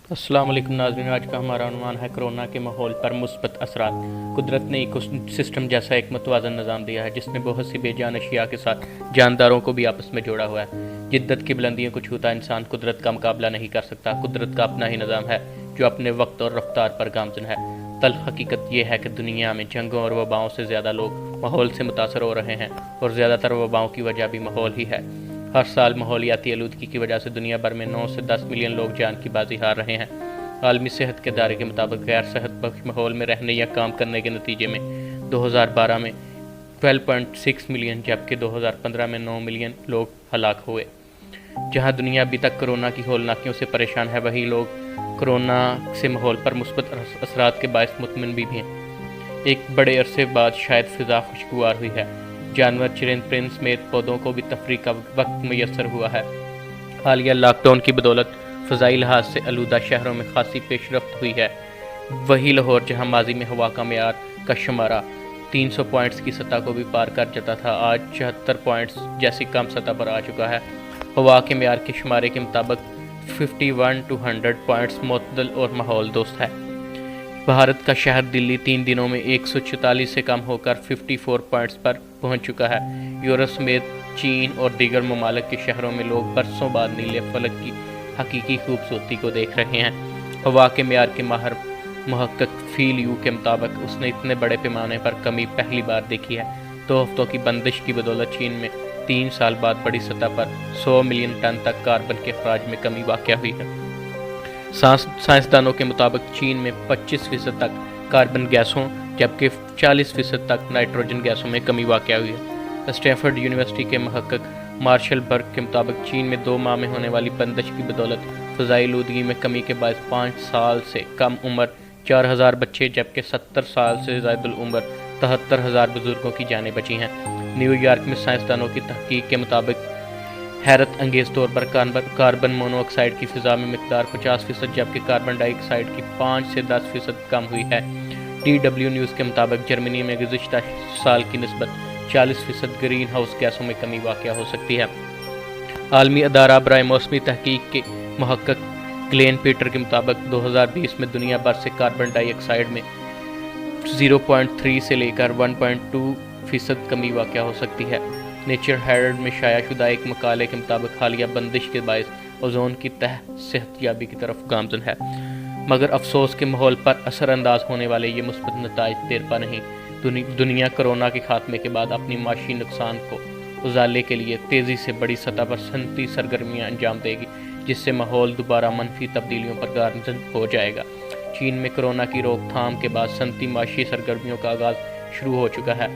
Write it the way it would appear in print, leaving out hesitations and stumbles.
अस्सलाम वालेकुम नाज़रीन। आज का हमारा उन्वान है कोरोना के माहौल पर मुस्बत असरात। कुदरत ने इको सिस्टम जैसा एक मुतवाज़न निज़ाम दिया है जिसने बहुत सी बेजान अशिया के साथ जानदारों को भी आपस में जोड़ा हुआ है। जिद्दत की बुलंदियों को छूता इंसान कुदरत का मुकाबला नहीं कर सकता। कुदरत का अपना ही निज़ाम है जो अपने वक्त और रफ्तार पर गामज़न है। तल्ख हकीकत यह है कि दुनिया में जंगों और वबाओं से ज़्यादा लोग माहौल से मुतासर हो रहे हैं और ज़्यादातर वबाओं की वजह भी माहौल ही है। हर साल माहौलियाती आलूदगी की वजह से दुनिया भर में 9 से 10 मिलियन लोग जान की बाजी हार रहे हैं। आलमी सेहत के इदारे के मुताबिक गैर सेहत बख्श माहौल में रहने या काम करने के नतीजे में 2012 में 12.6 मिलियन जबकि 2015 में 9 मिलियन लोग हलाक हुए। जहां दुनिया अभी तक कोरोना की होलनाकियों से परेशान है, वहीं लोग कोरोना से माहौल पर मुस्बत असरात के बायस मुतमिन भी हैं। एक बड़े अरसे बाद शायद फ़िज़ा खुशगवार हुई है। जानवर, चरिंद परिंद समेत पौधों को भी तफरीक का वक्त मैसर हुआ है। हालिया लॉकडाउन की बदौलत फ़ज़ाई लिहाज से आलूदा शहरों में खासी पेशरफ्त हुई है। वही लाहौर जहां माजी में हवा का मेयार का शुमारा 300 पॉइंट्स की सतह को भी पार कर जाता था, आज 74 पॉइंट्स जैसी कम सतह पर आ चुका है। हवा के मेयार के शुमारे के मुताबिक 51 to 100 पॉइंट्स मुतदल और माहौल दोस्त है। भारत का शहर दिल्ली 3 दिनों में 144 से कम होकर 54 पॉइंट्स पर पहुंच चुका है। यूरोप समेत चीन और दीगर ममालिक के शहरों में लोग बरसों बाद नीले फलक की हकीकी खूबसूरती को देख रहे हैं। हवा के मेयार के माहर महक्कक फील यू के मुताबिक उसने इतने बड़े पैमाने पर कमी पहली बार देखी है। 2 हफ्तों की बंदिश की बदौलत चीन में 3 साल बाद बड़ी सतह पर 100 मिलियन टन तक कार्बन के अखराज में कमी वाक़या हुई है। साइंसदानों के मुताबिक चीन में 25% तक कार्बन गैसों जबकि 40% तक नाइट्रोजन गैसों में कमी वाक़या हुई है। स्टैनफोर्ड यूनिवर्सिटी के महक्कक मार्शल बर्ग के मुताबिक चीन में 2 माह में होने वाली बंदिश की बदौलत फ़ज़ाई आलूदगी में कमी के बायस 5 साल से कम उम्र 4000 बच्चे जबकि 70 साल से ज़ायद उम्र 73,000 बुजुर्गों की जानें बची हैं। न्यूयॉर्क में साइंसदानों की तहकीक के मुताबिक हैरत अंगेज़ तौर पर कार्बन मोनोऑक्साइड की फ़िज़ा में मिकदार 50% जबकि कार्बन डाइऑक्साइड की 5 से 10% कम हुई है। DW न्यूज़ के मुताबिक जर्मनी में गुज़िश्ता साल की निस्बत 40% ग्रीन हाउस गैसों में कमी वाक़या हो सकती है। आलमी अदारा बराए मौसमी तहकीक के महक्कक ग्लेन पीटर के मुताबिक 2020 में दुनिया भर से कार्बन डाइऑक्साइड में 0.3 से लेकर 1.2% कमी वाक़या हो सकती है। नेचर हेराल्ड में शाया शुदा एक मकाले के मुताबिक हालिया बंदिश के बायस ओजोन की तह सेहतयाबी की तरफ गामज़न है, मगर अफसोस के माहौल पर असरअंदाज होने वाले ये मुस्बत नताइज देर पा नहीं। दुनिया कोरोना के खात्मे के बाद अपनी माशी नुकसान को उजाले के लिए तेज़ी से बड़ी सतह पर सनती सरगर्मियाँ अंजाम देगी, जिससे माहौल दोबारा मनफी तब्दीलियों पर गामज़न हो जाएगा। चीन में कोरोना की रोकथाम के बाद सनती माशी सरगर्मियों का आगाज़ शुरू हो चुका है।